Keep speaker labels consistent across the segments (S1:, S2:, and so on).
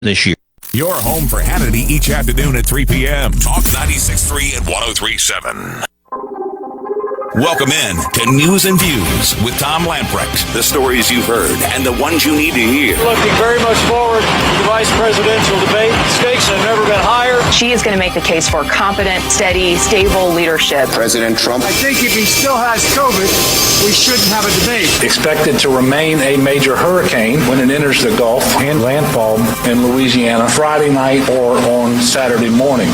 S1: this year.
S2: Your home for Hannity each afternoon at 3 p.m. Talk 96.3 and 103.7. Welcome in to News and Views with Tom Lamprecht. The stories you've heard and the ones you need to hear.
S3: Looking very much forward to the vice presidential debate. Stakes have never been higher.
S4: She is going to make the case for competent, steady, stable leadership.
S5: President Trump.
S6: I think if he still has COVID, we shouldn't have a debate.
S7: Expected to remain a major hurricane when it enters the Gulf and landfall in Louisiana Friday night or on Saturday morning.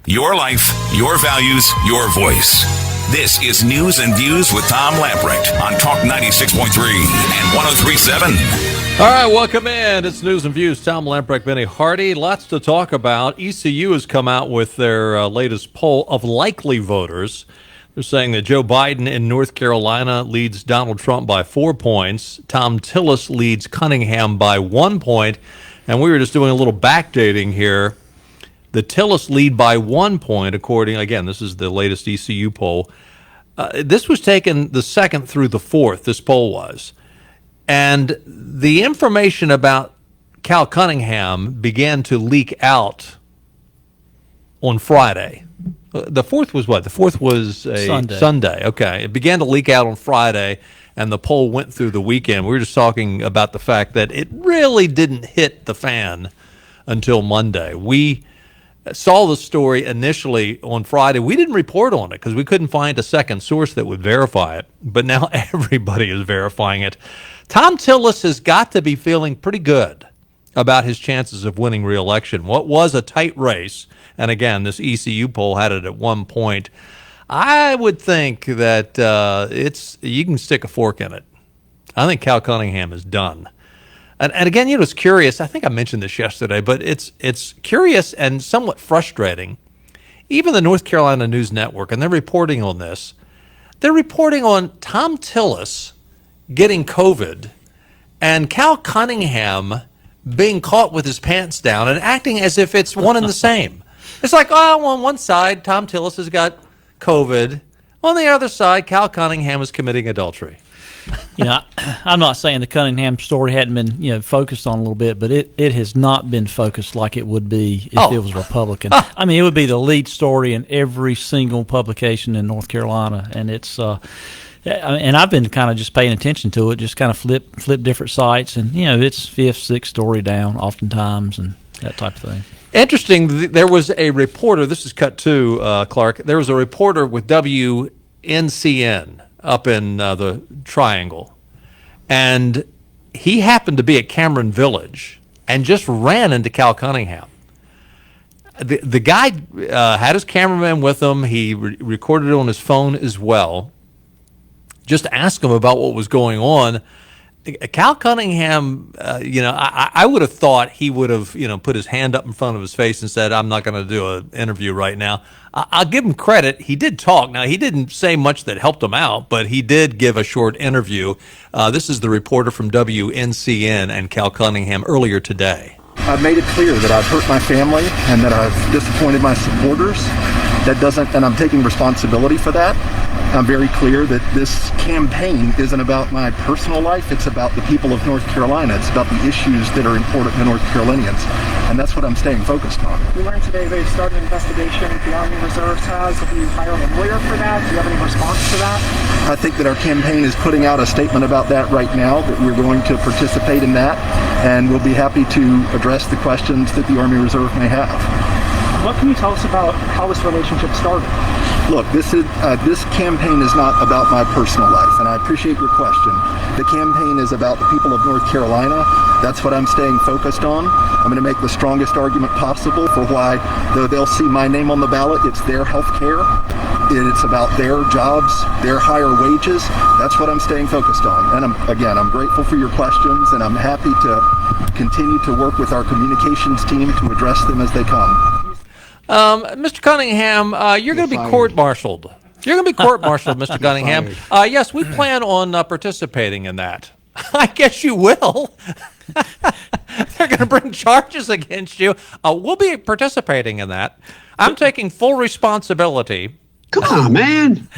S2: Your life, your values, your voice. This is News and Views with Tom Lamprecht on Talk 96.3 and 103.7.
S8: All right, welcome in. It's News and Views. Tom Lamprecht, Bennie Hardy. Lots to talk about. ECU has come out with their latest poll of likely voters. They're saying that Joe Biden in North Carolina leads Donald Trump by 4 points. Tom Tillis leads Cunningham by 1 point. And we were just doing a little backdating here. The Tillis lead by 1 point, according, again, this is the latest ECU poll. This was taken the 2nd through the 4th, this poll was. And the information about Cal Cunningham began to leak out on Friday. The 4th was what? The 4th was a Sunday. Okay. It began to leak out on Friday, and the poll went through the weekend. We were just talking about the fact that it really didn't hit the fan until Monday. We saw the story initially on Friday. We didn't report on it because we couldn't find a second source that would verify it. But now everybody is verifying it. Tom Tillis has got to be feeling pretty good about his chances of winning re-election. What was a tight race, and again, this ECU poll had it at 1 point. I would think that you can stick a fork in it. I think Cal Cunningham is done. And again, it's curious. I think I mentioned this yesterday, but it's curious and somewhat frustrating. Even the North Carolina News Network, and they're reporting on this, they're reporting on Tom Tillis getting COVID and Cal Cunningham being caught with his pants down and acting as if it's one and the same. It's like, on one side, Tom Tillis has got COVID. On the other side, Cal Cunningham is committing adultery.
S1: I'm not saying the Cunningham story hadn't been, focused on a little bit, but it has not been focused like it would be if it was Republican. I mean, it would be the lead story in every single publication in North Carolina, and it's and I've been kind of just paying attention to it, just kind of flip different sites, and it's fifth, sixth story down oftentimes, and that type of thing.
S8: Interesting. There was a reporter. This is cut to Clark. There was a reporter with WNCN up in the Triangle, and he happened to be at Cameron Village and just ran into Cal Cunningham. The guy had his cameraman with him. He recorded it on his phone as well. Just asked him about what was going on. Cal Cunningham, I would have thought he would have, put his hand up in front of his face and said, "I'm not going to do an interview right now." I'll give him credit. He did talk. Now, he didn't say much that helped him out, but he did give a short interview. This is the reporter from WNCN and Cal Cunningham earlier today.
S9: I've made it clear that I've hurt my family and that I've disappointed my supporters. And I'm taking responsibility for that. I'm very clear that this campaign isn't about my personal life. It's about the people of North Carolina. It's about the issues that are important to North Carolinians. And that's what I'm staying focused on.
S10: We learned today they've started an investigation. The Army Reserves has. Have you hired a lawyer for that? Do you have any response to that?
S9: I think that our campaign is putting out a statement about that right now, that we're going to participate in that. And we'll be happy to address the questions that the Army Reserve may have.
S10: What can you tell us about how this relationship started?
S9: Look, this campaign is not about my personal life, and I appreciate your question. The campaign is about the people of North Carolina. That's what I'm staying focused on. I'm going to make the strongest argument possible for why, though they'll see my name on the ballot, it's their health care. It's about their jobs, their higher wages. That's what I'm staying focused on. And I'm grateful for your questions, and I'm happy to continue to work with our communications team to address them as they come.
S8: Mr. Cunningham, you're going to be court-martialed. You're going to be court-martialed, Mr. Cunningham. Yes, we plan on participating in that. I guess you will. They're going to bring charges against you. We'll be participating in that. I'm taking full responsibility.
S5: Come on, man.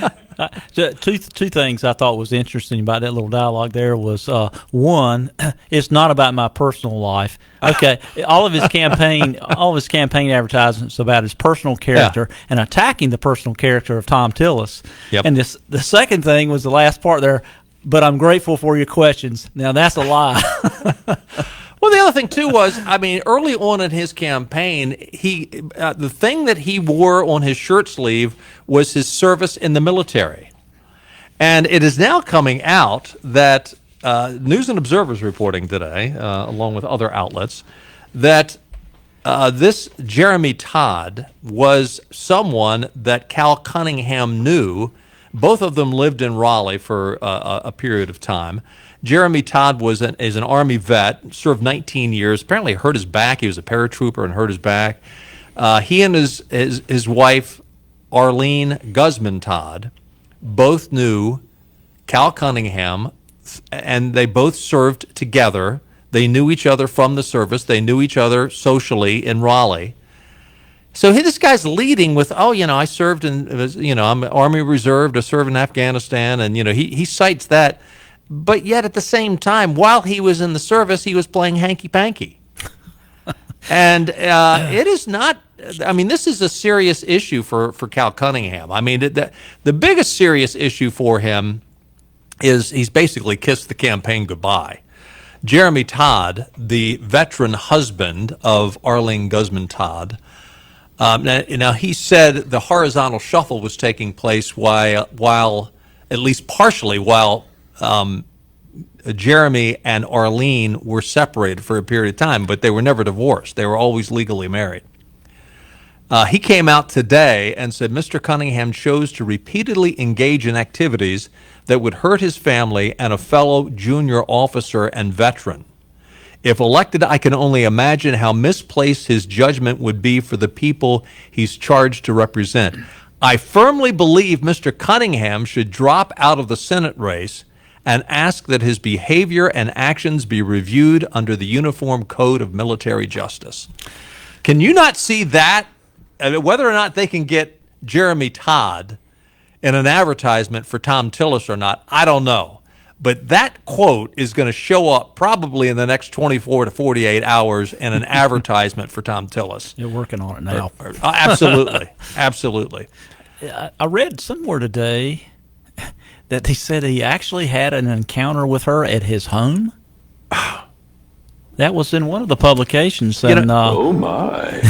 S1: Two things I thought was interesting about that little dialogue there was one, it's not about my personal life. Okay, all of his campaign advertisements about his personal character and attacking the personal character of Tom Tillis.
S8: Yep.
S1: And the second thing was the last part there. But I'm grateful for your questions. Now that's a lie.
S8: Well, the other thing too was, I mean, early on in his campaign, the thing that he wore on his shirt sleeve was his service in the military, and it is now coming out that News and Observer is reporting today, along with other outlets, that this Jeremy Todd was someone that Cal Cunningham knew. Both of them lived in Raleigh for a period of time. Jeremy Todd is an Army vet, served 19 years, apparently hurt his back. He was a paratrooper and hurt his back. He and his wife, Arlene Guzman Todd, both knew Cal Cunningham, and they both served together. They knew each other from the service. They knew each other socially in Raleigh. So this guy's leading with, I served I'm Army Reserve to serve in Afghanistan, and, he cites that. But yet at the same time, while he was in the service, he was playing hanky-panky. And it is not, this is a serious issue for Cal Cunningham. I mean, the biggest serious issue for him is he's basically kissed the campaign goodbye. Jeremy Todd, the veteran husband of Arlene Guzman Todd, now he said the horizontal shuffle was taking place while at least partially, while Jeremy and Arlene were separated for a period of time, but they were never divorced. They were always legally married. He came out today and said Mr. Cunningham chose to repeatedly engage in activities that would hurt his family and a fellow junior officer and veteran. If elected, I can only imagine how misplaced his judgment would be for the people he's charged to represent. I firmly believe Mr. Cunningham should drop out of the Senate race and ask that his behavior and actions be reviewed under the Uniform Code of Military Justice. Can you not see that? Whether or not they can get Jeremy Todd in an advertisement for Tom Tillis or not, I don't know. But that quote is going to show up probably in the next 24 to 48 hours in an advertisement for Tom Tillis.
S1: You're working on it now.
S8: Absolutely. Absolutely.
S1: I read somewhere today that he said he actually had an encounter with her at his home. That was in one of the publications. And,
S5: oh my!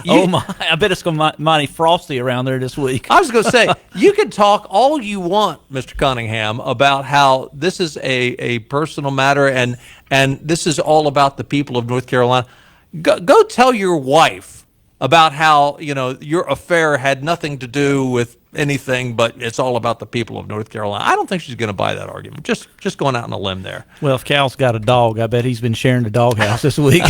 S1: Oh my! I bet it's going to be mighty frosty around there this week.
S8: I was going to say, you can talk all you want, Mr. Cunningham, about how this is a personal matter and this is all about the people of North Carolina. Go tell your wife about how your affair had nothing to do with anything, but it's all about the people of North Carolina. I don't think she's going to buy that argument. Just going out on a limb there.
S1: Well, if Cal's got a dog, I bet he's been sharing the doghouse this week.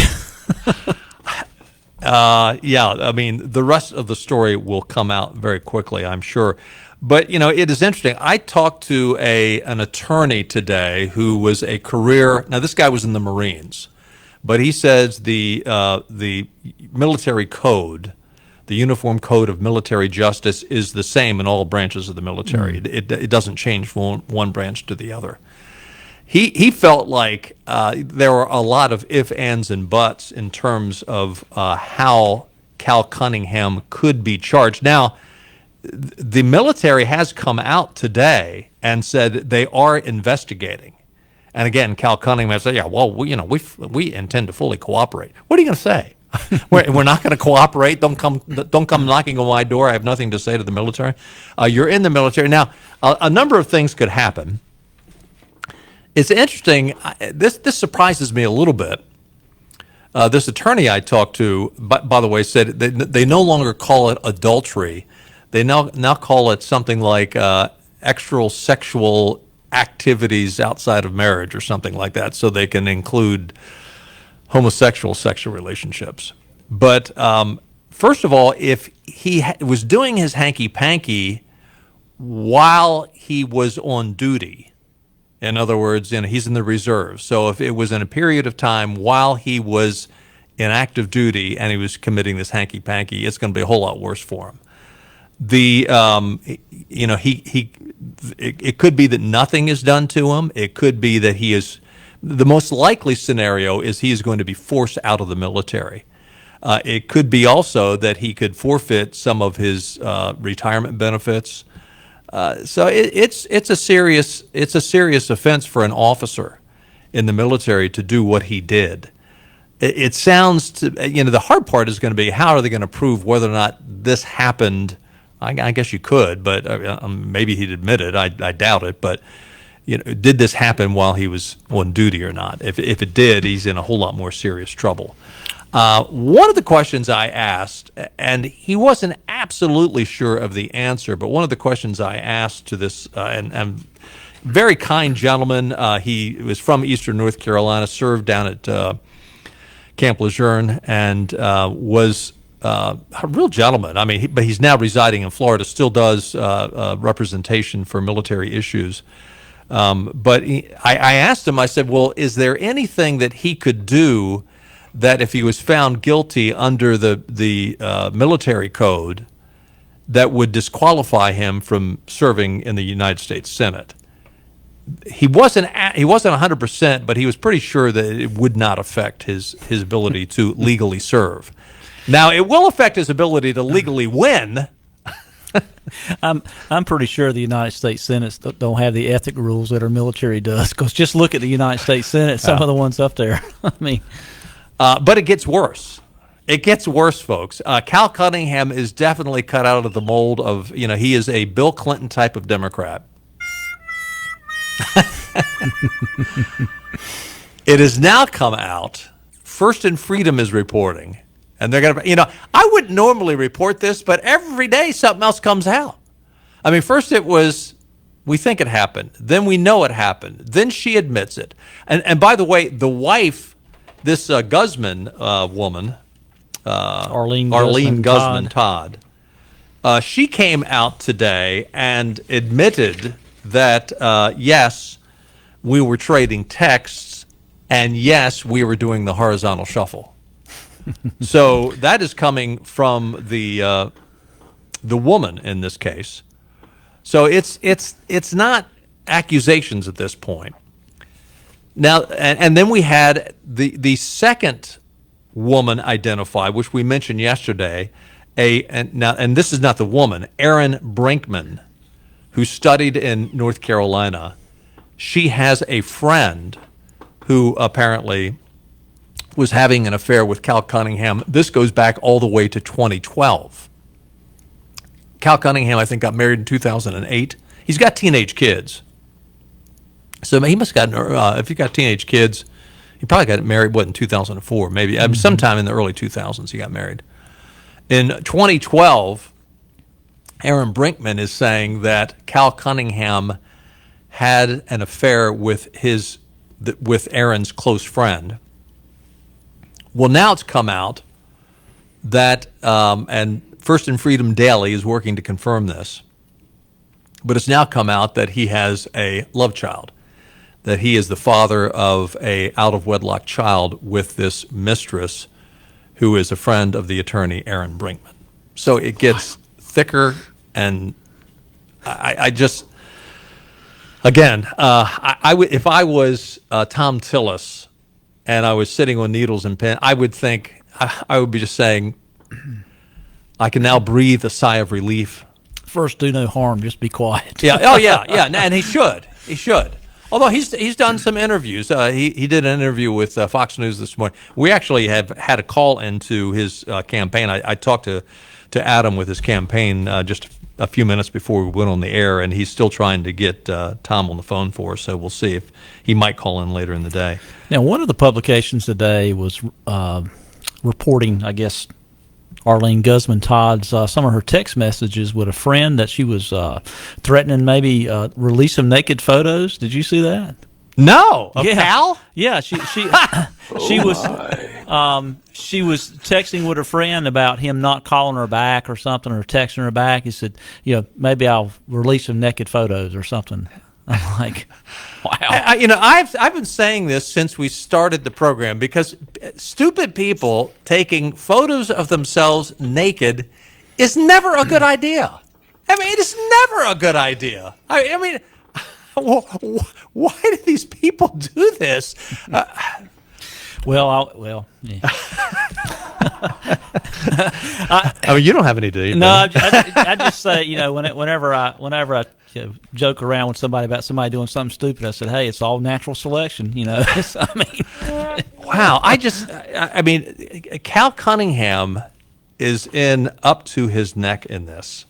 S8: The rest of the story will come out very quickly, I'm sure. But, it is interesting. I talked to an attorney today who was a career, now this guy was in the Marines, but he says the military code, the Uniform Code of Military Justice, is the same in all branches of the military. It doesn't change from one branch to the other. He felt like there were a lot of ifs, ands, and buts in terms of how Cal Cunningham could be charged. Now, the military has come out today and said they are investigating. And again, Cal Cunningham said, we intend to fully cooperate. What are you going to say? We're not going to cooperate. Don't come knocking on my door. I have nothing to say to the military. You're in the military. Now, a number of things could happen. It's interesting. This surprises me a little bit. This attorney I talked to, by the way, said they no longer call it adultery. They now call it something like extra sexual activities outside of marriage or something like that, so they can include homosexual sexual relationships. But first of all, if he was doing his hanky-panky while he was on duty, in other words, he's in the reserve. So if it was in a period of time while he was in active duty and he was committing this hanky-panky, it's going to be a whole lot worse for him. The it could be that nothing is done to him. It could be that he is. The most likely scenario is he is going to be forced out of the military. It could be also that he could forfeit some of his retirement benefits. So it's a serious offense for an officer in the military to do what he did. It sounds to the hard part is going to be how are they going to prove whether or not this happened. I guess you could, but maybe he'd admit it. I doubt it, but. Did this happen while he was on duty or not? If it did, he's in a whole lot more serious trouble. One of the questions I asked, and he wasn't absolutely sure of the answer, but one of the questions I asked to this, and very kind gentleman, he was from Eastern North Carolina, served down at Camp Lejeune, and was a real gentleman. I mean, but he's now residing in Florida, still does representation for military issues. But I asked him, I said, well, is there anything that he could do that if he was found guilty under the military code that would disqualify him from serving in the United States Senate? He wasn't 100%, but he was pretty sure that it would not affect his ability to legally serve. Now, it will affect his ability to legally win.
S1: I'm pretty sure the United States Senate don't have the ethic rules that our military does. Because just look at the United States Senate, some of the ones up there. I mean,
S8: but it gets worse. It gets worse, folks. Cal Cunningham is definitely cut out of the mold of he is a Bill Clinton type of Democrat. It has now come out. First and Freedom is reporting. And they're going to, I wouldn't normally report this, but every day something else comes out. I mean, first it was, we think it happened. Then we know it happened. Then she admits it. And by the way, the wife, this Guzman woman,
S1: Arlene
S8: Guzman Todd, she came out today and admitted that, yes, we were trading texts, and yes, we were doing the horizontal shuffle. So that is coming from the woman in this case. So it's not accusations at this point. Now and then we had the second woman identified, which we mentioned yesterday. And this is not the woman, Erin Brinkman, who studied in North Carolina. She has a friend who apparently was having an affair with Cal Cunningham. This goes back all the way to 2012. Cal Cunningham, I think, got married in 2008. He's got teenage kids. So he must have gotten, if he got teenage kids, he probably got married, in 2004, maybe. Sometime in the early 2000s he got married. In 2012, Erin Brinkman is saying that Cal Cunningham had an affair with Erin's close friend. Well, now it's come out that, and First and Freedom Daily is working to confirm this, but it's now come out that he has a love child, that he is the father of a out-of-wedlock child with this mistress who is a friend of the attorney, Erin Brinkman. So it gets thicker, and I just, again, I would, if I was Tom Tillis and I was sitting on needles and pins, I would think, I would be just saying, I can now breathe a sigh of relief.
S1: First, do no harm, just be quiet.
S8: Yeah. Oh, yeah. And he should. He should. Although he's done some interviews. He did an interview with Fox News this morning. We actually have had a call into his campaign. I talked to Adam with his campaign just a few minutes before we went on the air, and he's still trying to get Tom on the phone for us. So we'll see if he might call in later in the day.
S1: Now, one of the publications today was reporting, I guess, Arlene Guzman Todd's some of her text messages with a friend that she was threatening maybe release some naked photos. Did you see that?
S8: No, Cal?
S1: Yeah, she she was texting with her friend about him not calling her back or something, or texting her back. He said, maybe I'll release some naked photos or something. I'm like, wow.
S8: I've been saying this since we started the program, because stupid people taking photos of themselves naked is never a good idea. I mean, it's never a good idea. I mean, why do these people do this?
S1: Yeah.
S8: I mean, you don't have any, do you?
S1: No, I just say, whenever I joke around with somebody about somebody doing something stupid, I said, hey, it's all natural selection,
S8: Wow. I mean, Cal Cunningham is up to his neck in this.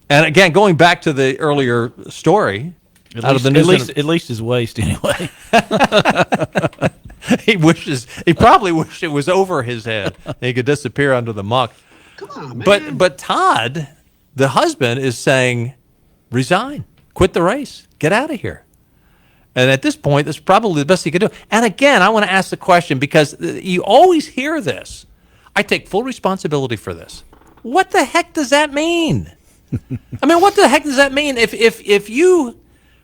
S8: And again, going back to the earlier story,
S1: at least his waist anyway.
S8: He probably wished it was over his head. He could disappear under the muck.
S5: Come on, man.
S8: But Todd, the husband, is saying, resign, quit the race, get out of here. And at this point, that's probably the best he could do. And again, I want to ask the question because you always hear this. I take full responsibility for this. What the heck does that mean? I mean, what the heck does that mean? If you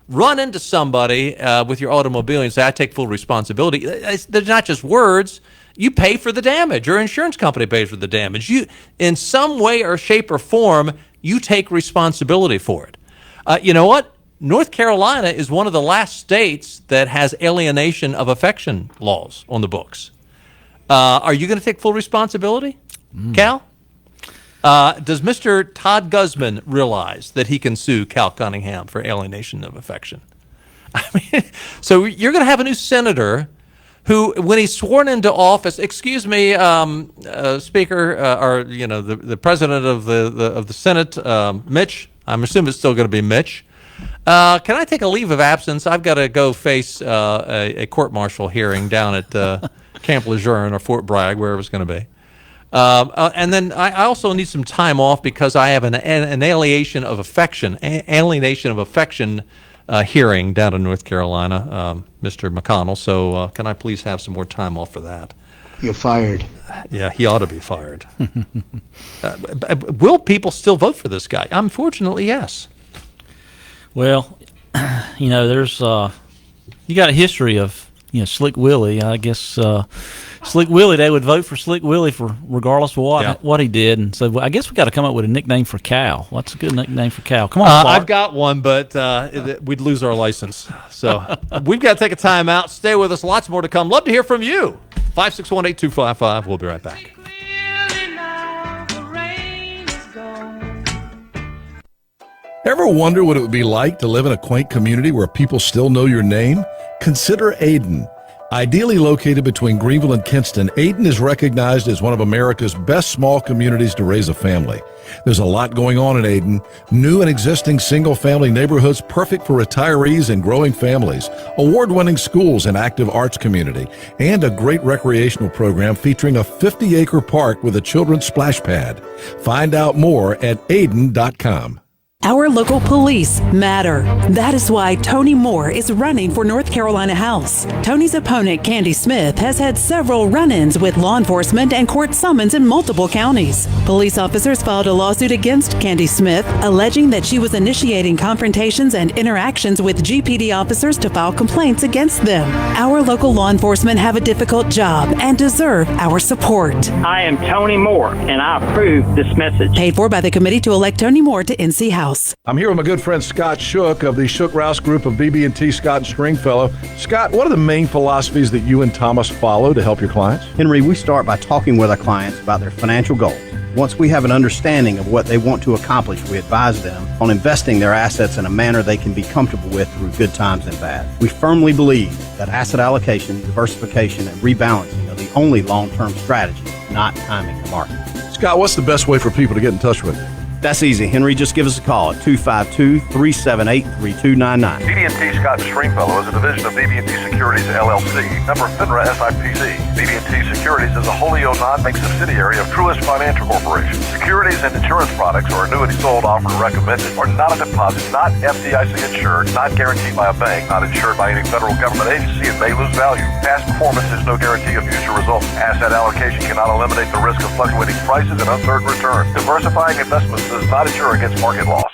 S8: run into somebody with your automobile and say, I take full responsibility, they're not just words. You pay for the damage. Your insurance company pays for the damage. You, in some way or shape or form, you take responsibility for it. You know what? North Carolina is one of the last states that has alienation of affection laws on the books. Are you going to take full responsibility, Cal? Does Mr. Todd Guzman realize that he can sue Cal Cunningham for alienation of affection? I mean, so you're going to have a new senator who, when he's sworn into office, excuse me, Speaker, or the president of the Senate, Mitch. I'm assuming it's still going to be Mitch. Can I take a leave of absence? I've got to go face a court-martial hearing down at Camp Lejeune or Fort Bragg, wherever it's going to be. And then I also need some time off because I have an alienation of affection hearing down in North Carolina, Mr. McConnell. So can I please have some more time off for that?
S5: You're fired.
S8: Yeah, he ought to be fired. Will people still vote for this guy? Unfortunately, yes.
S1: Well, there's you got a history of Slick Willie. I guess Slick Willie, they would vote for Slick Willie for regardless of what he did, and so I guess we got to come up with a nickname for Cal. What's a good nickname for Cal? Come on, Clark.
S8: I've got one, but we'd lose our license, so we've got to take a time out. Stay with us. Lots more to come. Love to hear from you. 561-8255. We'll be right back.
S11: Ever wonder what it would be like to live in a quaint community where people still know your name? Consider Ayden. Ideally located between Greenville and Kinston, Ayden is recognized as one of America's best small communities to raise a family. There's a lot going on in Ayden. New and existing single-family neighborhoods perfect for retirees and growing families, award-winning schools and active arts community, and a great recreational program featuring a 50-acre park with a children's splash pad. Find out more at Ayden.com.
S12: Our local police matter. That is why Tony Moore is running for North Carolina House. Tony's opponent, Candy Smith, has had several run-ins with law enforcement and court summons in multiple counties. Police officers filed a lawsuit against Candy Smith, alleging that she was initiating confrontations and interactions with GPD officers to file complaints against them. Our local law enforcement have a difficult job and deserve our support.
S13: I am Tony Moore, and I approve this message.
S12: Paid for by the Committee to Elect Tony Moore to NC House.
S11: I'm here with my good friend Scott Shook of the Shook Rouse Group of BB&T Scott and Stringfellow. Scott, what are the main philosophies that you and Thomas follow to help your clients?
S14: Henry, we start by talking with our clients about their financial goals. Once we have an understanding of what they want to accomplish, we advise them on investing their assets in a manner they can be comfortable with through good times and bad. We firmly believe that asset allocation, diversification, and rebalancing are the only long-term strategy, not timing the market.
S11: Scott, what's the best way for people to get in touch with you?
S14: That's easy, Henry. Just give us a call at 252-378-3299.
S15: BB&T Scott & Stringfellow is a division of BB&T Securities LLC, member FINRA SIPC. BB&T Securities is a wholly owned non-bank subsidiary of Truist Financial Corporation. Securities and insurance products or annuities sold, offered, or recommended are not a deposit, not FDIC insured, not guaranteed by a bank, not insured by any federal government agency, and may lose value. Past performance is no guarantee of future results. Asset allocation cannot eliminate the risk of fluctuating prices and uncertain returns. Diversifying investments does not insure against market loss.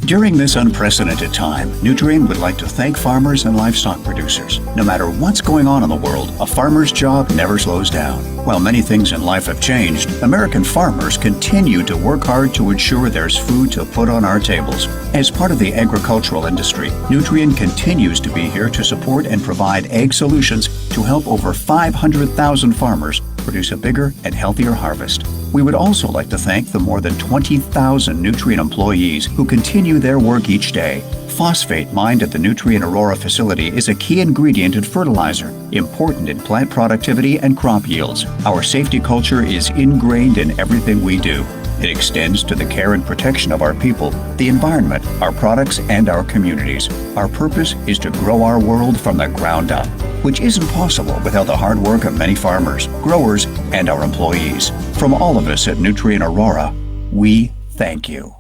S16: During this unprecedented time, Nutrien would like to thank farmers and livestock producers. No matter what's going on in the world, a farmer's job never slows down. While many things in life have changed, American farmers continue to work hard to ensure there's food to put on our tables. As part of the agricultural industry, Nutrien continues to be here to support and provide ag solutions to help over 500,000 farmers produce a bigger and healthier harvest. We would also like to thank the more than 20,000 Nutrien employees who continue their work each day. Phosphate mined at the Nutrien Aurora facility is a key ingredient in fertilizer, important in plant productivity and crop yields. Our safety culture is ingrained in everything we do. It extends to the care and protection of our people, the environment, our products, and our communities. Our purpose is to grow our world from the ground up, which isn't possible without the hard work of many farmers, growers, and our employees. From all of us at Nutrien Aurora, we thank you.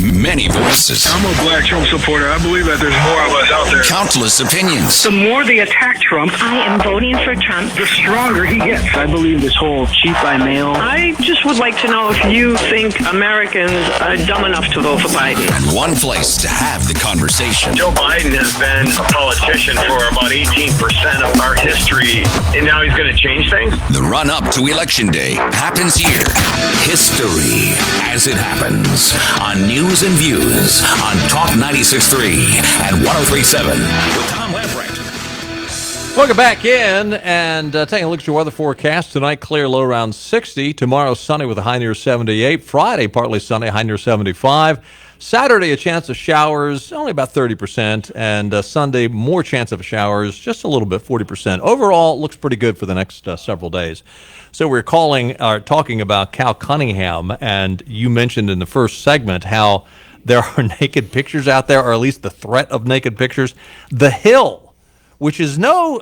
S2: Many voices.
S6: I'm a black Trump supporter. I believe that there's more of us out there.
S2: Countless opinions.
S10: The more they attack Trump,
S17: I am voting for Trump,
S6: the stronger he gets.
S13: I believe this whole cheat by mail.
S17: I just would like to know if you think Americans are dumb enough to vote for Biden.
S2: And one place to have the conversation.
S18: Joe Biden has been a politician for about 18% of our history, and now he's going to change things?
S2: The run-up to Election Day happens here. History as it happens on News and Views on Talk 96.3 and 103.7 with Tom Lamprecht.
S8: Welcome back in and taking a look at your weather forecast. Tonight, clear, low around 60. Tomorrow, sunny with a high near 78. Friday, partly sunny, high near 75. Saturday, a chance of showers, only about 30%. And Sunday, more chance of showers, just a little bit, 40%. Overall, looks pretty good for the next several days. So we're talking about Cal Cunningham, and you mentioned in the first segment how there are naked pictures out there, or at least the threat of naked pictures. The Hill, which is no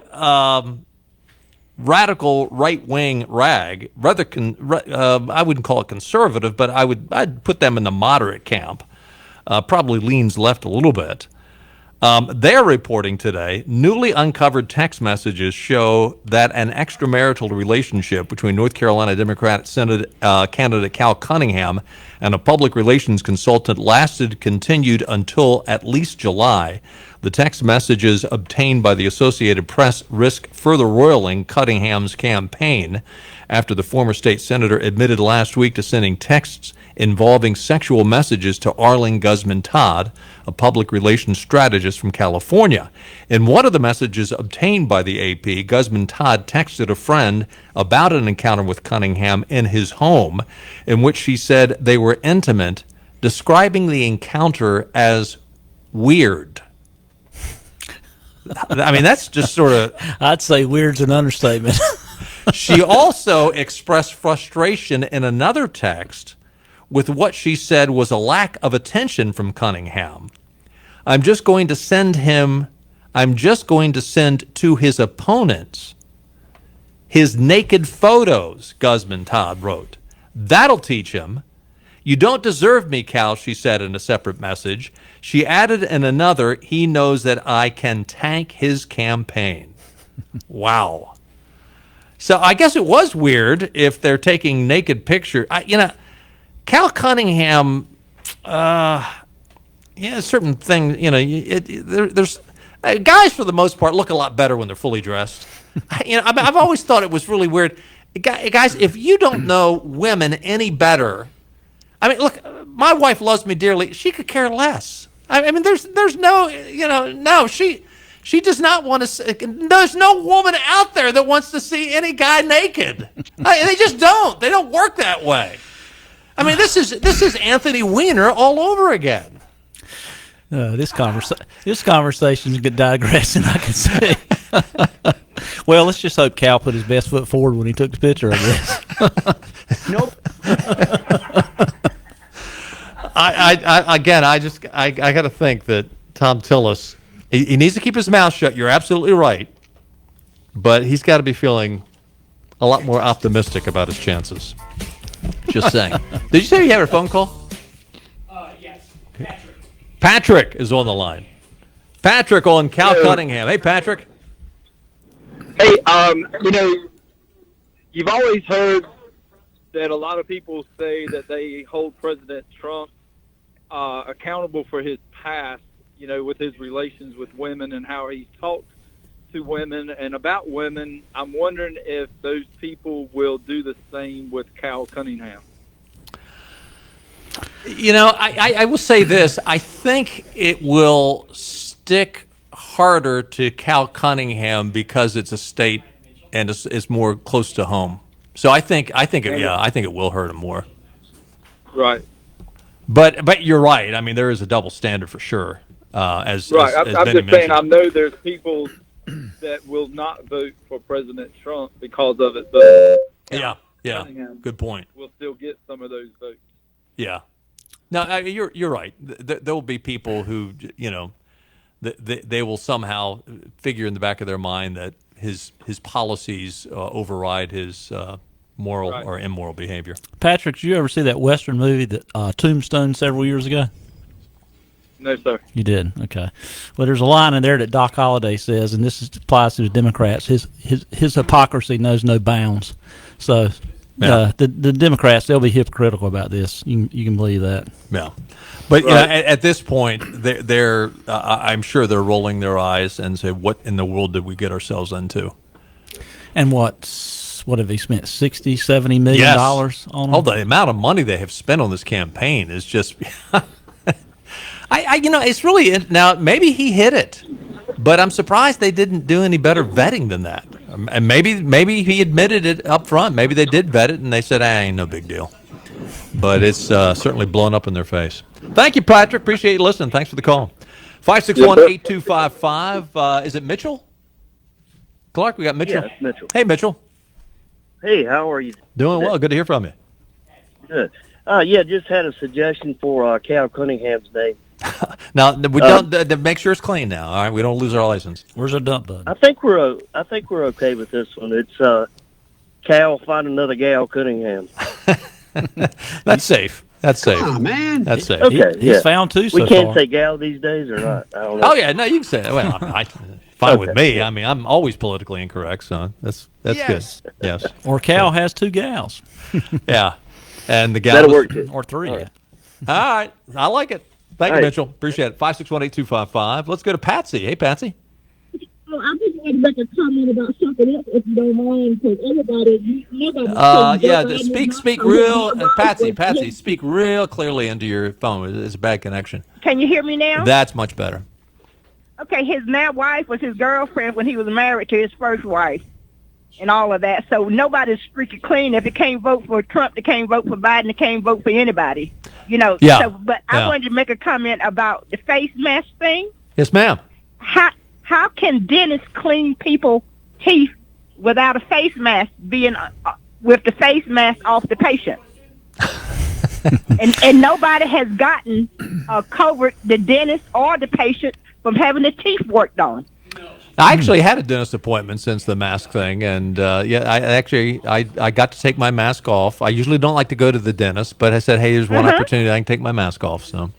S8: radical right-wing rag, rather I wouldn't call it conservative, but I'd put them in the moderate camp. Probably leans left a little bit. They're reporting today, newly uncovered text messages show that an extramarital relationship between North Carolina Democrat Senate candidate Cal Cunningham and a public relations consultant continued until at least July. The text messages obtained by the Associated Press risk further roiling Cunningham's campaign after the former state senator admitted last week to sending texts involving sexual messages to Arling Guzman Todd, a public relations strategist from California. In one of the messages obtained by the AP, Guzman Todd texted a friend about an encounter with Cunningham in his home, in which she said they were intimate, describing the encounter as weird. I mean, that's just sort of...
S1: I'd say weird's an understatement.
S8: She also expressed frustration in another text with what she said was a lack of attention from Cunningham. I'm just going to send to his opponents his naked photos, Guzman Todd wrote. That'll teach him. You don't deserve me, Cal, she said in a separate message. She added in another, he knows that I can tank his campaign. Wow. So I guess it was weird if they're taking naked pictures. Cal Cunningham, certain things, there's guys for the most part look a lot better when they're fully dressed. I've always thought it was really weird. Guys, if you don't know women any better, I mean, look, my wife loves me dearly. She could care less. I mean, there's no, she does not want to. There's no woman out there that wants to see any guy naked. They just don't. They don't work that way. I mean, this is Anthony Weiner all over again.
S1: This conversation is digressing, I can see. Well, let's just hope Cal put his best foot forward when he took the picture of this.
S8: Nope. I got to think that Tom Tillis, he needs to keep his mouth shut. You're absolutely right, but he's got to be feeling a lot more optimistic about his chances. Just saying. Did you say you had a phone call?
S19: Yes.
S8: Patrick is on the line. Patrick on Cal Cunningham. Hey, Patrick.
S19: Hey, you've always heard that a lot of people say that they hold President Trump
S20: accountable for his past, with his relations with women and how he's talked to women and about women. I'm wondering if those people will do the same with Cal Cunningham.
S8: I will say this. I think it will stick harder to Cal Cunningham because it's a state and it's more close to home. So I think it will hurt him more.
S20: Right.
S8: But you're right. I mean, there is a double standard for sure. I'm just
S20: saying, I know there's people that will not vote for President Trump because of it, but
S8: Cunningham good point.
S20: We'll still get some of those votes.
S8: Yeah. No, you're right. There will be people who, they will somehow figure in the back of their mind that his policies override his moral or immoral behavior.
S1: Patrick, did you ever see that Western movie, Tombstone, several years ago?
S20: No, sir.
S1: You did? Okay. Well, there's a line in there that Doc Holliday says, and this applies to the Democrats, his hypocrisy knows no bounds. So the Democrats, they'll be hypocritical about this. You can believe that.
S8: Yeah. But at this point, they're I'm sure they're rolling their eyes and say, what in the world did we get ourselves into?
S1: And what have they spent, $60, $70 million on them?
S8: Oh, the amount of money they have spent on this campaign is just it's really, now maybe he hit it, but I'm surprised they didn't do any better vetting than that. And maybe he admitted it up front. Maybe they did vet it and they said, ain't no big deal. But it's certainly blown up in their face. Thank you, Patrick. Appreciate you listening. Thanks for the call. 561-8255. Is it Mitchell? Clark, we got Mitchell.
S13: Yeah, it's Mitchell.
S8: Hey, Mitchell.
S13: Hey, how are you?
S8: Doing well. Good to hear from you.
S13: Good. Just had a suggestion for Cal Cunningham's name.
S8: Now we don't make sure it's clean. Now, all right, we don't lose our license.
S1: Where's our dump button?
S13: I think we're okay with this one. It's Cal, find another gal Cunningham.
S8: That's safe. That's safe.
S5: Come on, man.
S8: That's safe.
S13: Okay,
S1: He's found two so
S13: far. We can't
S1: far.
S13: say gal these days or not. I don't know.
S8: Oh yeah, no, you can say that. Well, fine with me. I mean, I'm always politically incorrect, so that's good. Yes.
S1: Or Cal has two gals.
S8: Yeah, and the gal
S13: that'll work too.
S1: Or three.
S8: All right, I like it. Thank you, Mitchell. Appreciate it. 561-8255. Let's go to Patsy. Hey, Patsy.
S21: Well, I just want to make a comment about something else, if you don't mind, because nobody.
S8: Speak real, Patsy, speak real clearly into your phone. It's a bad connection.
S21: Can you hear me now?
S8: That's much better.
S21: Okay, his now wife was his girlfriend when he was married to his first wife, and all of that. So nobody's freaking clean. If they can't vote for Trump, they can't vote for Biden, they can't vote for anybody. Yeah. So, but I wanted to make a comment about the face mask thing.
S8: Yes, ma'am.
S21: How can dentists clean people's teeth without a face mask being with the face mask off the patient? and nobody has gotten covered the dentist or the patient from having the teeth worked on.
S8: I actually had a dentist appointment since the mask thing, and I got to take my mask off. I usually don't like to go to the dentist, but I said, hey, there's one opportunity I can take my mask off. So,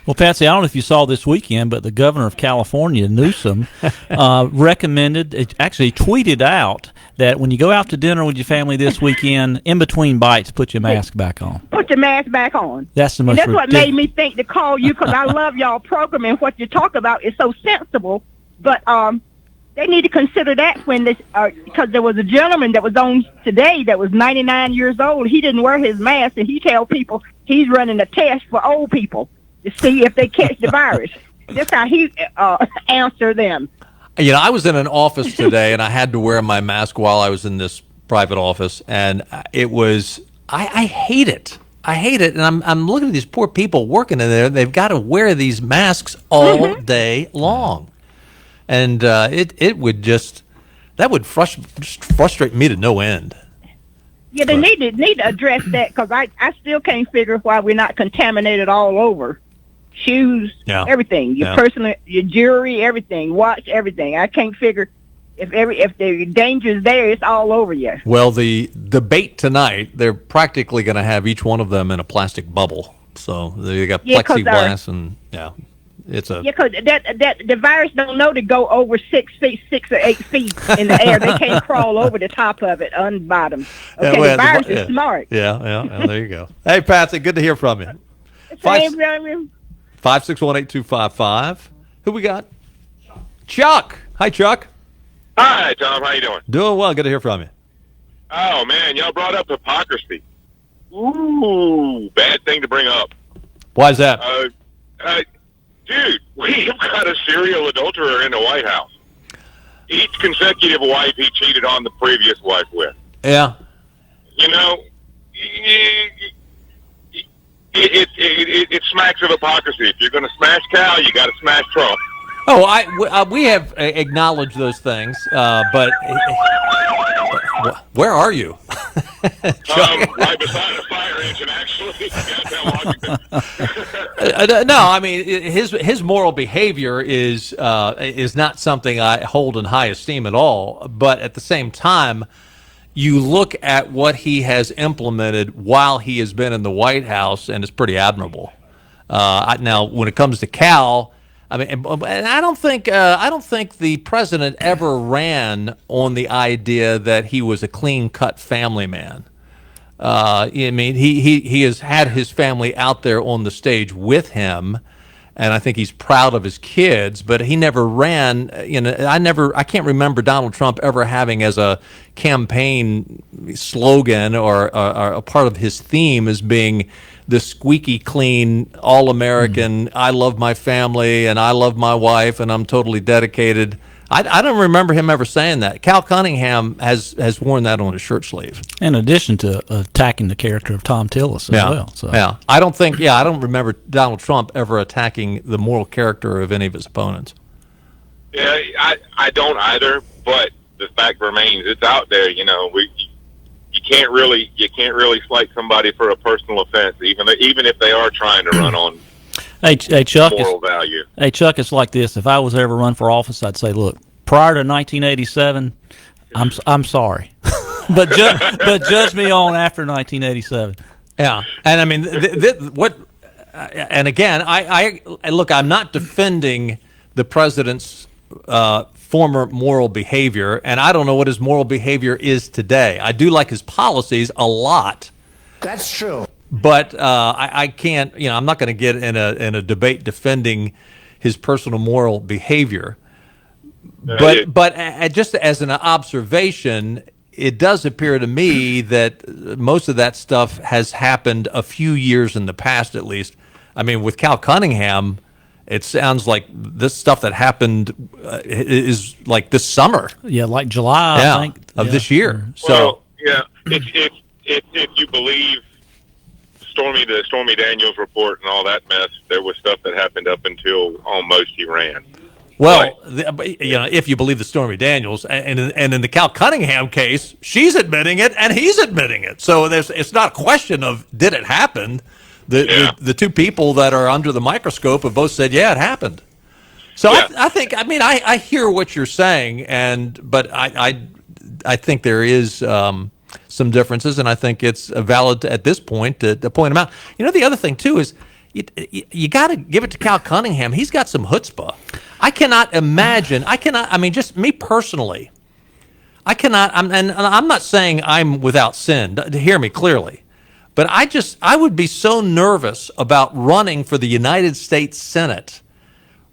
S1: well, Patsy, I don't know if you saw this weekend, but the governor of California, Newsom, recommended, actually tweeted out that when you go out to dinner with your family this weekend, in between bites, put your mask back on.
S21: Put your mask back on.
S1: That's the most.
S21: And that's what made me think to call you, because I love y'all program, and what you talk about is so sensible, but they need to consider that when this, because there was a gentleman that was on today that was 99 years old. He didn't wear his mask, and he tell people he's running a test for old people to see if they catch the virus. That's how he answered them.
S8: I was in an office today, and I had to wear my mask while I was in this private office, and it was I hate it. I hate it, and I'm looking at these poor people working in there. They've got to wear these masks all day long. And it would that would frustrate me to no end.
S21: Yeah, they need to address that, because I still can't figure why we're not contaminated all over. Shoes, everything, your personal, your jewelry, everything, watch, everything. I can't figure if the danger's there, it's all over you.
S8: Well, the debate tonight, they're practically going to have each one of them in a plastic bubble. So they got plexiglass and because
S21: the virus don't know to go over 6 or 8 feet in the air. They can't crawl over the top of it on the bottom. Okay, the virus is smart.
S8: Yeah, there you go. Hey, Patsy, good to hear from you. 5618255. Who we got? Chuck. Hi, Chuck.
S3: Hi, Tom. How you doing?
S8: Doing well. Good to hear from you.
S3: Oh, man, y'all brought up hypocrisy. Ooh, bad thing to bring up.
S8: Why is that?
S3: Dude, we've got a serial adulterer in the White House. Each consecutive wife he cheated on the previous wife with.
S8: Yeah.
S3: You know, it smacks of hypocrisy. If you're going to smash Cal, you got to smash Trump.
S8: Oh, we have acknowledged those things, but where are you?
S3: Right beside a fire engine, actually.
S8: No, I mean his moral behavior is not something I hold in high esteem at all. But at the same time, you look at what he has implemented while he has been in the White House, and it's pretty admirable. Now, when it comes to Cal, I mean, and I don't think the president ever ran on the idea that he was a clean-cut family man. I mean, he has had his family out there on the stage with him, and I think he's proud of his kids. But he never ran. I can't remember Donald Trump ever having as a campaign slogan or a part of his theme as being the squeaky clean, all-American, I love my family and I love my wife and I'm totally dedicated. I don't remember him ever saying that. Cal Cunningham has worn that on his shirt sleeve.
S1: In addition to attacking the character of Tom Tillis as well. So.
S8: Yeah. I don't remember Donald Trump ever attacking the moral character of any of his opponents.
S3: Yeah, I don't either, but the fact remains, it's out there, you know. You can't really slight somebody for a personal offense, even if they are trying to run on
S1: Hey Chuck,
S3: moral value.
S1: Hey Chuck, it's like this. If I was ever run for office, I'd say, look, prior to 1987, I'm sorry, but judge me on after 1987.
S8: Yeah, and I mean what? And again, I look. I'm not defending the president's former moral behavior, and I don't know what his moral behavior is today. I do like his policies a lot.
S6: That's true.
S8: But I can't, I'm not going to get in a debate defending his personal moral behavior. But just as an observation, it does appear to me that most of that stuff has happened a few years in the past, at least. I mean, with Cal Cunningham, it sounds like this stuff that happened is like this summer.
S1: Yeah, like July, I think.
S8: Of this year.
S3: Well, if you believe the Stormy Daniels report and all that mess, there was stuff that happened up until almost he ran.
S8: Well, if you believe the Stormy Daniels, and in the Cal Cunningham case, she's admitting it and he's admitting it. So it's not a question of did it happen. The two people that are under the microscope have both said, yeah, it happened. So I hear what you're saying, but I think there is some differences, and I think it's valid at this point to point them out. The other thing too is you got to give it to Cal Cunningham. He's got some chutzpah. I cannot imagine. Just me personally, I cannot. And I'm not saying I'm without sin. To hear me clearly. But I would be so nervous about running for the United States Senate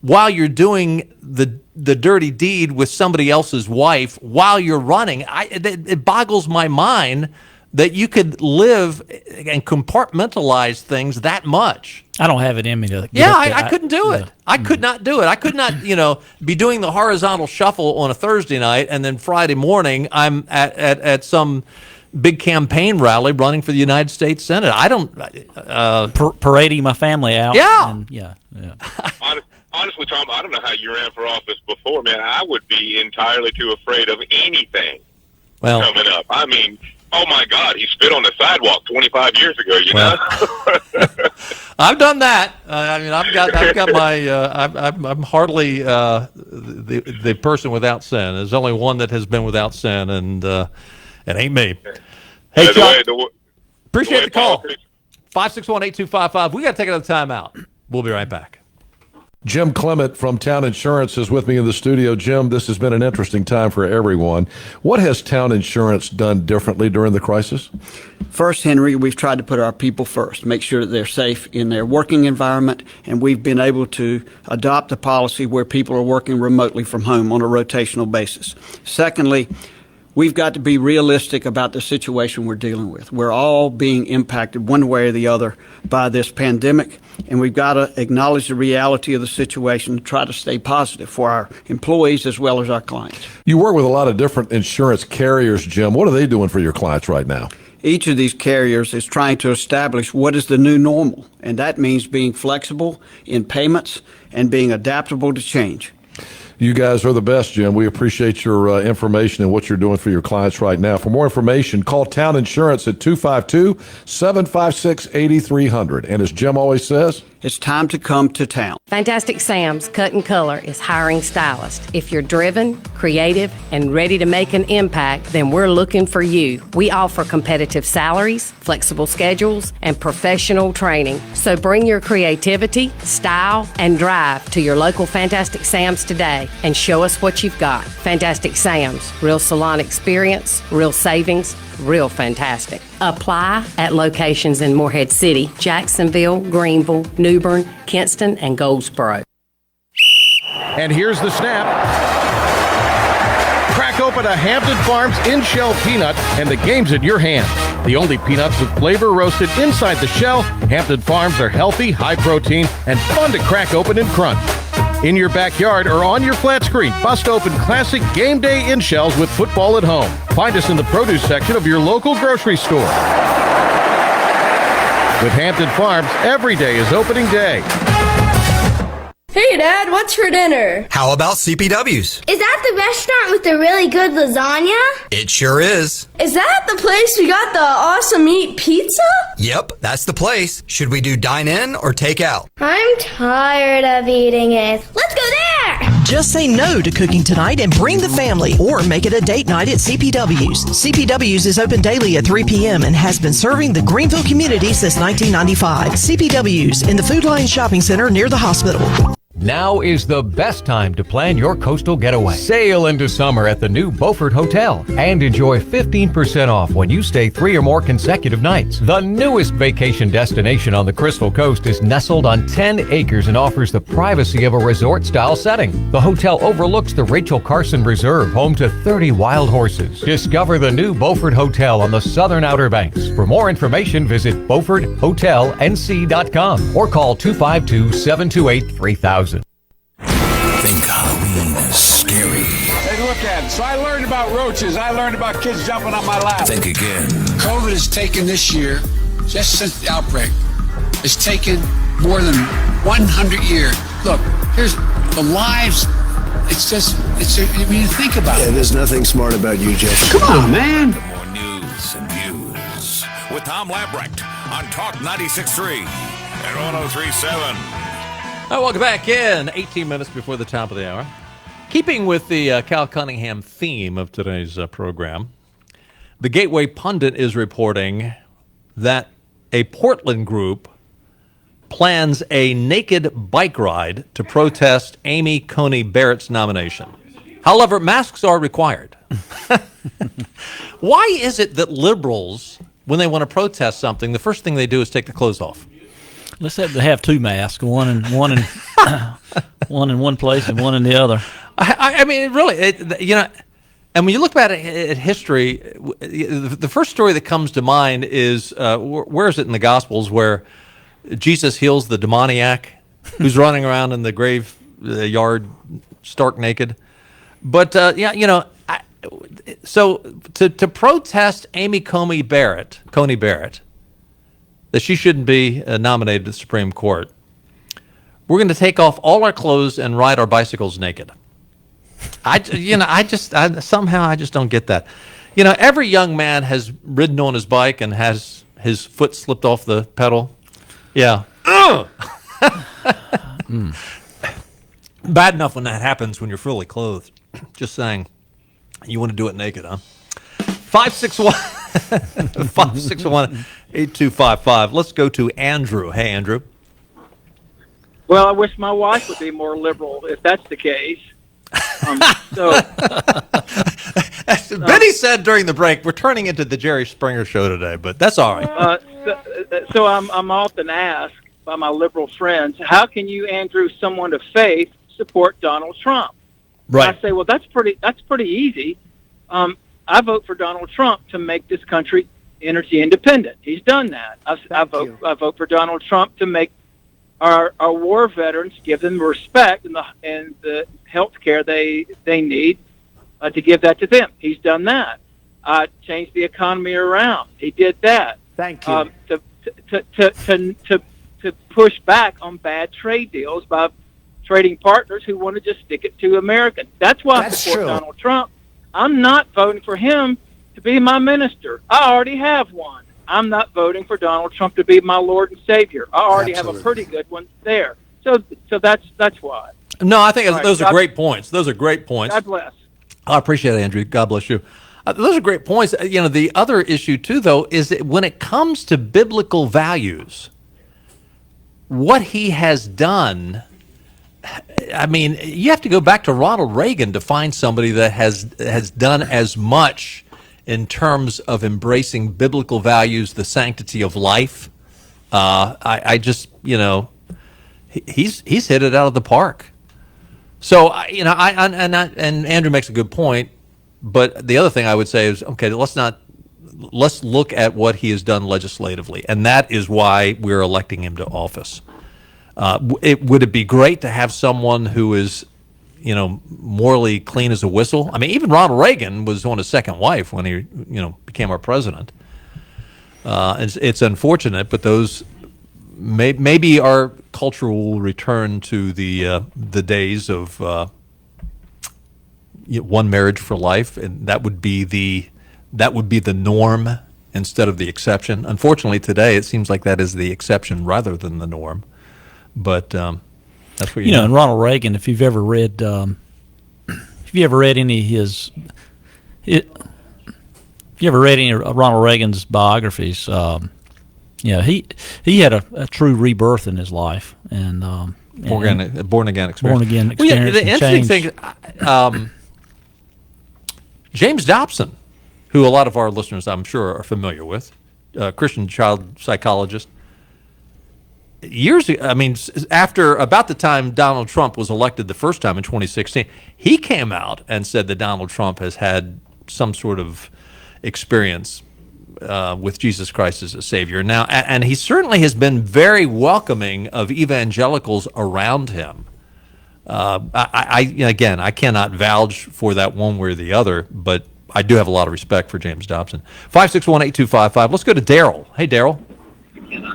S8: while you're doing the dirty deed with somebody else's wife while you're running. It boggles my mind that you could live and compartmentalize things that much.
S1: I don't have it in me to.
S8: I couldn't do it. I could not do it. I could not, be doing the horizontal shuffle on a Thursday night and then Friday morning I'm at some big campaign rally running for the United States Senate. I don't
S1: parading my family out.
S8: Yeah.
S3: Honestly, Tom, I don't know how you ran for office before, man. I would be entirely too afraid of anything coming up. I mean, oh my God, he spit on the sidewalk 25 years ago. Know.
S8: I've done that. I've got my. I'm hardly the person without sin. There's only one that has been without sin, and it ain't me. Hey, Chuck, appreciate the call. 561-8255. We got to take another time out. We'll be right back.
S11: Jim Clement from Town Insurance is with me in the studio. Jim, this has been an interesting time for everyone. What has Town Insurance done differently during the crisis?
S4: First, Henry, we've tried to put our people first, make sure that they're safe in their working environment, and we've been able to adopt a policy where people are working remotely from home on a rotational basis. Secondly, we've got to be realistic about the situation we're dealing with. We're all being impacted one way or the other by this pandemic, and we've got to acknowledge the reality of the situation and try to stay positive for our employees as well as our clients.
S11: You work with a lot of different insurance carriers, Jim. What are they doing for your clients right now?
S4: Each of these carriers is trying to establish what is the new normal, and that means being flexible in payments and being adaptable to change.
S11: You guys are the best, Jim. We appreciate your information and what you're doing for your clients right now. For more information, call Town Insurance at 252-756-8300. And as Jim always says,
S4: it's time to come to town.
S22: Fantastic Sam's Cut and Color is hiring stylists. If you're driven, creative, and ready to make an impact, then we're looking for you. We offer competitive salaries, flexible schedules, and professional training. So bring your creativity, style, and drive to your local Fantastic Sam's today and show us what you've got. Fantastic Sam's, real salon experience, real savings, real fantastic. Apply at locations in Morehead City, Jacksonville, Greenville, New Bern, Kinston, and Goldsboro.
S23: And here's the snap. Crack open a Hampton Farms in-shell peanut, and the game's in your hands. The only peanuts with flavor roasted inside the shell, Hampton Farms are healthy, high protein, and fun to crack open and crunch. In your backyard or on your flat screen, bust open classic game day in-shells with football at home. Find us in the produce section of your local grocery store. With Hampton Farms, every day is opening day.
S24: Hey, Dad, what's for dinner?
S25: How about CPW's?
S24: Is that the restaurant with the really good lasagna?
S25: It sure is.
S24: Is that the place we got the awesome meat pizza?
S25: Yep, that's the place. Should we do dine in or take out?
S24: I'm tired of eating it. Let's go there!
S26: Just say no to cooking tonight and bring the family, or make it a date night at CPW's. CPW's is open daily at 3 p.m. and has been serving the Greenville community since 1995. CPW's in the Food Line Shopping Center near the hospital.
S27: Now is the best time to plan your coastal getaway. Sail into summer at the new Beaufort Hotel and enjoy 15% off when you stay 3 or more consecutive nights. The newest vacation destination on the Crystal Coast is nestled on 10 acres and offers the privacy of a resort-style setting. The hotel overlooks the Rachel Carson Reserve, home to 30 wild horses. Discover the new Beaufort Hotel on the southern Outer Banks. For more information, visit BeaufortHotelNC.com or call 252-728-3000.
S2: Think Halloween is scary.
S6: Hey, look at it. So I learned about roaches. I learned about kids jumping on my lap.
S2: Think again.
S6: COVID has taken this year, just since the outbreak, it's taken more than 100 years. Look, here's the lives. It's when you think about it.
S5: Yeah, there's nothing smart about you, Jeff.
S6: Come on, man.
S2: More news and views with Tom Lamprecht on Talk 96.3 and 103.7.
S8: Welcome back in. 18 minutes before the top of the hour. Keeping with the Cal Cunningham theme of today's program, the Gateway Pundit is reporting that a Portland group plans a naked bike ride to protest Amy Coney Barrett's nomination. However, masks are required. Why is it that liberals, when they want to protest something, the first thing they do is take the clothes off?
S1: Let's have 2 masks, one in one place and one in the other.
S8: I mean, really, and when you look back at history, the first story that comes to mind is where is it in the Gospels where Jesus heals the demoniac who's running around in the graveyard stark naked. But so to protest Amy Coney Barrett, that she shouldn't be nominated to the Supreme Court, we're going to take off all our clothes and ride our bicycles naked. I just don't get that. Every young man has ridden on his bike and has his foot slipped off the pedal. Yeah. Bad enough when that happens when you're fully clothed. Just saying. You want to do it naked, huh? 561-8255. Let's go to Andrew. Hey, Andrew.
S20: Well, I wish my wife would be more liberal if that's the case.
S8: Benny said during the break, we're turning into the Jerry Springer show today, but that's all right.
S20: So I'm often asked by my liberal friends, how can you, Andrew, someone of faith, support Donald Trump?
S8: Right.
S20: And I say, well, that's pretty easy. I vote for Donald Trump to make this country energy independent. He's done that. I vote for Donald Trump to make our war veterans, give them respect and the health care they need, to give that to them. He's done that. Changed the economy around. He did that.
S7: Thank you.
S20: To push back on bad trade deals by trading partners who want to just stick it to Americans. That's why I support Donald Trump. I'm not voting for him to be my minister. I already have one. I'm not voting for Donald Trump to be my Lord and Savior. I already have a pretty good one there. So that's why.
S8: No, I think those are great points. Those are great points.
S20: God bless.
S8: I appreciate it, Andrew. God bless you. Those are great points. The other issue, too, though, is that when it comes to biblical values, what he has done, I mean, you have to go back to Ronald Reagan to find somebody that has done as much in terms of embracing biblical values, the sanctity of life. I just, he's hit it out of the park. So, and Andrew makes a good point, but the other thing I would say is, okay, let's look at what he has done legislatively, and that is why we're electing him to office. Would it be great to have someone who is, morally clean as a whistle? I mean, even Ronald Reagan was on his second wife when he, became our president. It's unfortunate, but those maybe our culture will return to the days of one marriage for life, and that would be the norm instead of the exception. Unfortunately, today it seems like that is the exception rather than the norm. But that's what
S1: and Ronald Reagan. If you've ever read, any of his, if you ever read any of Ronald Reagan's biographies, he had a true rebirth in his life and
S8: born again experience.
S1: Born again experience.
S8: Well, the interesting thing, James Dobson, who a lot of our listeners, I'm sure, are familiar with, Christian child psychologist. Years ago, I mean, after about the time Donald Trump was elected the first time in 2016, he came out and said that Donald Trump has had some sort of experience with Jesus Christ as a Savior. Now, and he certainly has been very welcoming of evangelicals around him. I cannot vouch for that one way or the other, but I do have a lot of respect for James Dobson. 561-8255. Let's go to Daryl. Hey, Daryl.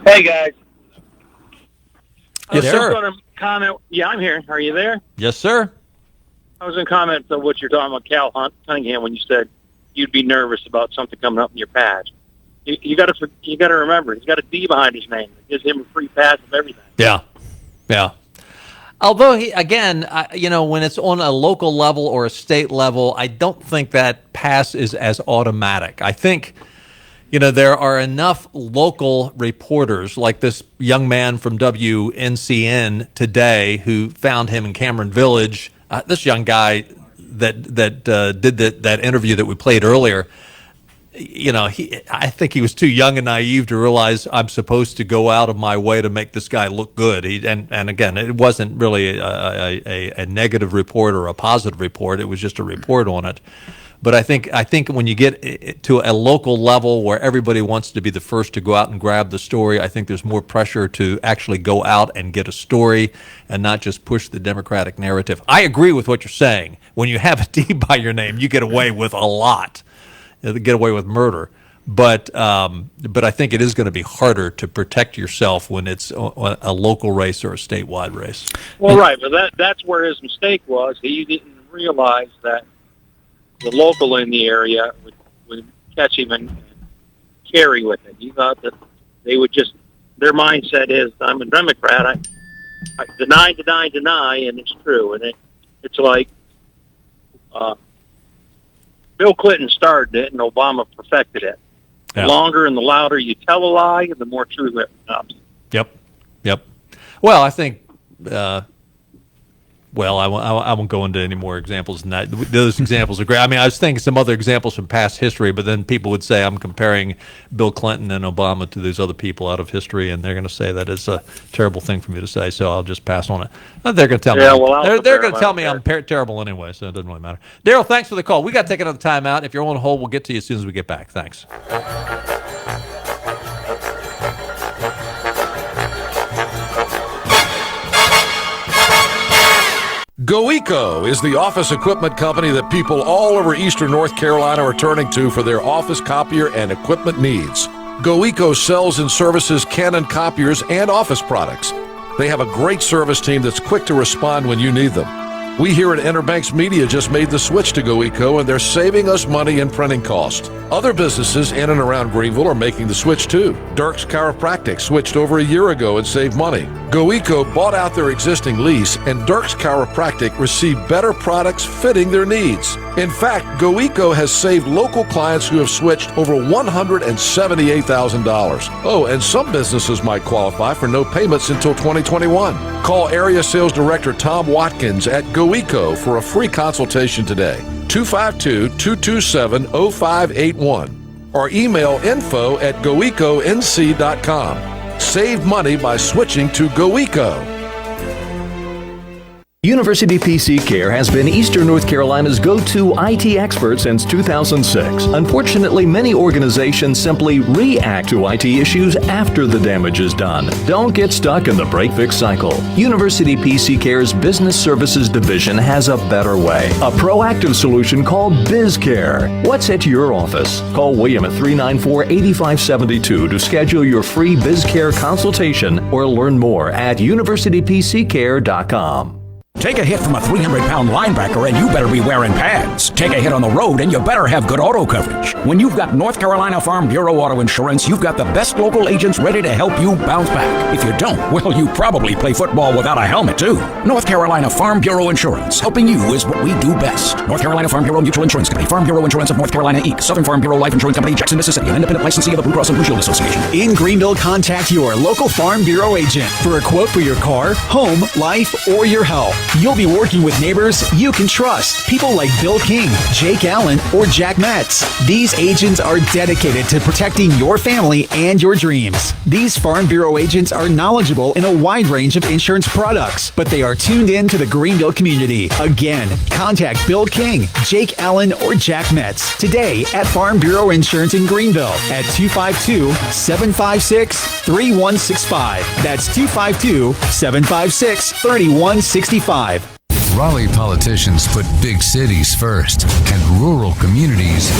S9: Hey, guys.
S8: Yes, sir.
S9: I was going to comment. Yeah, I'm here. Are you there?
S8: Yes, sir.
S9: I was going to comment on what you're talking about, Cal Cunningham, when you said you'd be nervous about something coming up in your past. You got to remember, he's got a D behind his name. It gives him a free pass of everything.
S8: Yeah. Although when it's on a local level or a state level, I don't think that pass is as automatic. I think, there are enough local reporters like this young man from WNCN today who found him in Cameron Village. This young guy that did that interview that we played earlier. I think he was too young and naive to realize I'm supposed to go out of my way to make this guy look good. And again, it wasn't really a negative report or a positive report. It was just a report on it. But I think when you get to a local level where everybody wants to be the first to go out and grab the story, I think there's more pressure to actually go out and get a story and not just push the Democratic narrative. I agree with what you're saying. When you have a D by your name, you get away with a lot. You get away with murder. But I think it is going to be harder to protect yourself when it's a local race or a statewide race.
S9: Well, right, but that's where his mistake was. He didn't realize that the local in the area would catch him and carry with it. He thought that they would just, their mindset is, I'm a Democrat, I deny, and it's true. And it's like Bill Clinton started it and Obama perfected it.
S8: Yeah.
S9: The longer and the louder you tell a lie, the more true it becomes.
S8: Yep. Well, I think well, I won't go into any more examples than that. Those examples are great. I mean, I was thinking some other examples from past history, but then people would say I'm comparing Bill Clinton and Obama to these other people out of history, and they're going to say that is a terrible thing for me to say, so I'll just pass on it. They're going to tell me. They're going to tell me I'm terrible anyway, so it doesn't really matter. Daryl, thanks for the call. We got to take another time out. If you're on hold, we'll get to you as soon as we get back. Thanks.
S11: GoEco is the office equipment company that people all over eastern North Carolina are turning to for their office copier and equipment needs. GoEco sells and services Canon copiers and office products. They have a great service team that's quick to respond when you need them. We here at Interbanks Media just made the switch to GoEco, and they're saving us money in printing costs. Other businesses in and around Greenville are making the switch too. Dirk's Chiropractic switched over a year ago and saved money. GoEco bought out their existing lease, and Dirk's Chiropractic received better products fitting their needs. In fact, GoEco has saved local clients who have switched over $178,000. Oh, and some businesses might qualify for no payments until 2021. Call Area Sales Director Tom Watkins at GoEco for a free consultation today. 252-227-0581 or email info@goeconc.com. Save money by switching to GoEco.
S7: University PC Care has been Eastern North Carolina's go-to IT expert since 2006. Unfortunately, many organizations simply react to IT issues after the damage is done. Don't get stuck in the break-fix cycle. University PC Care's Business Services Division has a better way. A proactive solution called BizCare. What's at your office? Call William at 394-8572 to schedule your free BizCare consultation or learn more at universitypccare.com.
S10: Take a hit from a 300-pound linebacker and you better be wearing pads. Take a hit on the road and you better have good auto coverage. When you've got North Carolina Farm Bureau Auto Insurance, you've got the best local agents ready to help you bounce back. If you don't, well, you probably play football without a helmet too. North Carolina Farm Bureau Insurance. Helping you is what we do best. North Carolina Farm Bureau Mutual Insurance Company. Farm Bureau Insurance of North Carolina, Inc. Southern Farm Bureau Life Insurance Company, Jackson, Mississippi. An independent licensee of the Blue Cross and Blue Shield Association.
S12: In Greenville, contact your local Farm Bureau agent for a quote for your car, home, life, or your health. You'll be working with neighbors you can trust. People like Bill King, Jake Allen, or Jack Metz. These agents are dedicated to protecting your family and your dreams. These Farm Bureau agents are knowledgeable in a wide range of insurance products, but they are tuned in to the Greenville community. Again, contact Bill King, Jake Allen, or Jack Metz today at Farm Bureau Insurance in Greenville at 252-756-3165. That's 252-756-3165.
S14: Raleigh politicians put big cities first and rural communities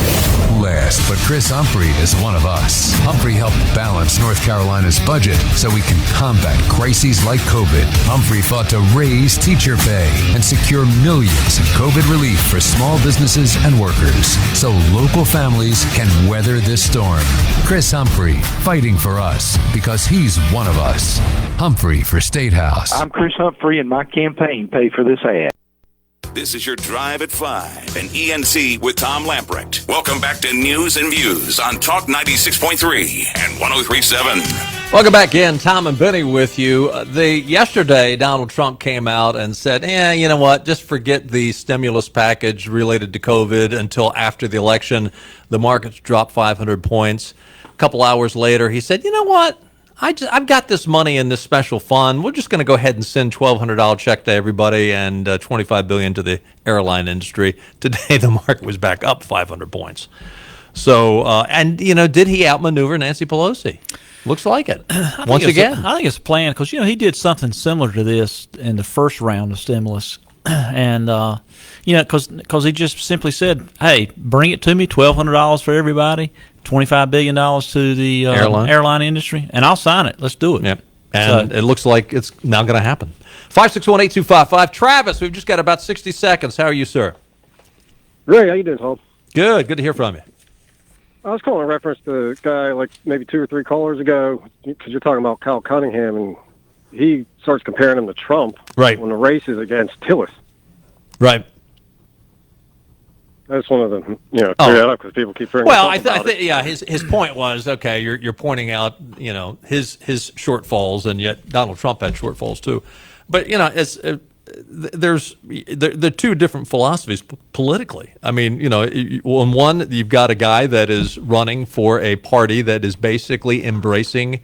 S14: last. But Chris Humphrey is one of us. Humphrey helped balance North Carolina's budget so we can combat crises like COVID. Humphrey fought to raise teacher pay and secure millions in COVID relief for small businesses and workers so local families can weather this storm. Chris Humphrey, fighting for us because he's one of us. Humphrey for State House.
S15: I'm Chris Humphrey, and my campaign paid for this ad.
S2: This is your Drive at 5 and ENC with Tom Lamprecht. Welcome back to News and Views on Talk 96.3 and 103.7.
S8: Welcome back in. Tom and Benny with you. Yesterday, Donald Trump came out and said, you know what, just forget the stimulus package related to COVID until after the election. The markets dropped 500 points. A couple hours later, he said, you know what? I've got this money in this special fund. We're just going to go ahead and send $1,200 check to everybody and $25 billion to the airline industry. Today, the market was back up 500 points. So, did he outmaneuver Nancy Pelosi? Looks like it. Once again,
S1: I think it's planned because he did something similar to this in the first round of stimulus, and because he just simply said, "Hey, bring it to me, $1,200 for everybody." $25 billion to the airline industry, and I'll sign it. Let's do it.
S8: Yep. And it looks like it's now going to happen. 561-8255. Travis, we've just got about 60 seconds. How are you, sir?
S16: Great. How you doing, Tom?
S8: Good. Good to hear from you.
S16: I was calling in reference to a guy like maybe 2 or 3 callers ago, because you're talking about Kyle Cunningham, and he starts comparing him to Trump when the race is against Tillis.
S8: Right.
S16: I just wanted to, clear that up because people keep bringing it up.
S8: Well, I think his point was, okay, you're pointing out, his shortfalls, and yet Donald Trump had shortfalls too. But it's there's two different philosophies politically. I mean, on one, you've got a guy that is running for a party that is basically embracing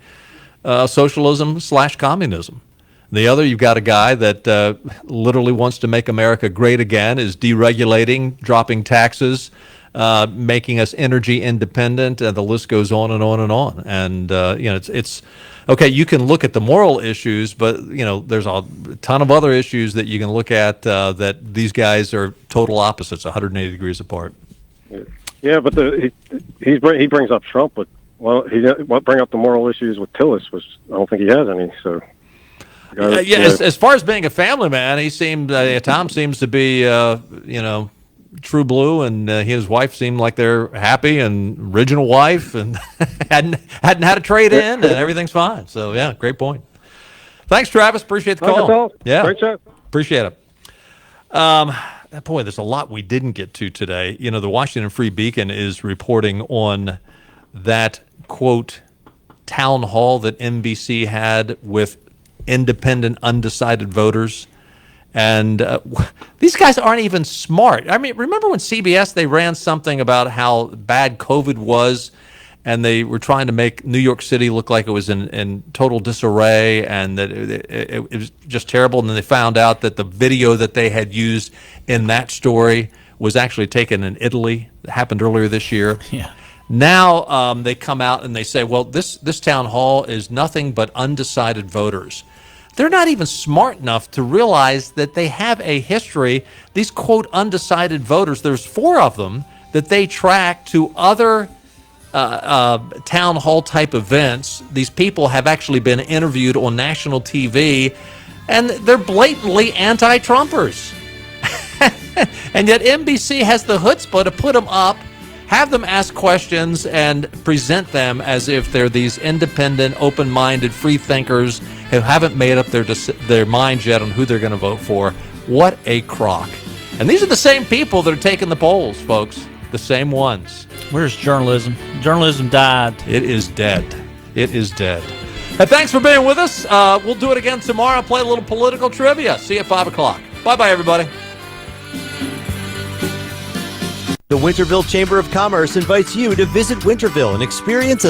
S8: socialism/communism. The other, you've got a guy that literally wants to make America great again, is deregulating, dropping taxes, making us energy independent, and the list goes on and on and on. And it's okay. You can look at the moral issues, but there's a ton of other issues that you can look at that these guys are total opposites, 180 degrees apart.
S16: Yeah, but he brings up Trump, but he won't bring up the moral issues with Tillis, which I don't think he has any. So.
S8: As far as being a family man, he seemed Tom seems to be true blue, and his wife seemed like they're happy and original wife, and hadn't had a trade in, and everything's fine. So yeah, great point. Thanks, Travis. Appreciate the call. Yeah,
S16: great show.
S8: Appreciate it. Boy, there's a lot we didn't get to today. The Washington Free Beacon is reporting on that quote town hall that NBC had with independent, undecided voters. And these guys aren't even smart. I mean, remember when CBS, they ran something about how bad COVID was, and they were trying to make New York City look like it was in total disarray, and that it was just terrible. And then they found out that the video that they had used in that story was actually taken in Italy. It happened earlier this year.
S1: Yeah.
S8: Now they come out and they say, well, this town hall is nothing but undecided voters. They're not even smart enough to realize that they have a history. These, quote, undecided voters, there's 4 of them that they track to other town hall type events. These people have actually been interviewed on national TV, and they're blatantly anti-Trumpers. And yet NBC has the chutzpah to put them up, have them ask questions, and present them as if they're these independent, open-minded, free thinkers who haven't made up their minds yet on who they're going to vote for. What a crock. And these are the same people that are taking the polls, folks. The same ones.
S1: Where's journalism? Journalism died.
S8: It is dead. It is dead. And thanks for being with us. We'll do it again tomorrow. Play a little political trivia. See you at 5 o'clock. Bye-bye, everybody.
S3: The Winterville Chamber of Commerce invites you to visit Winterville and experience a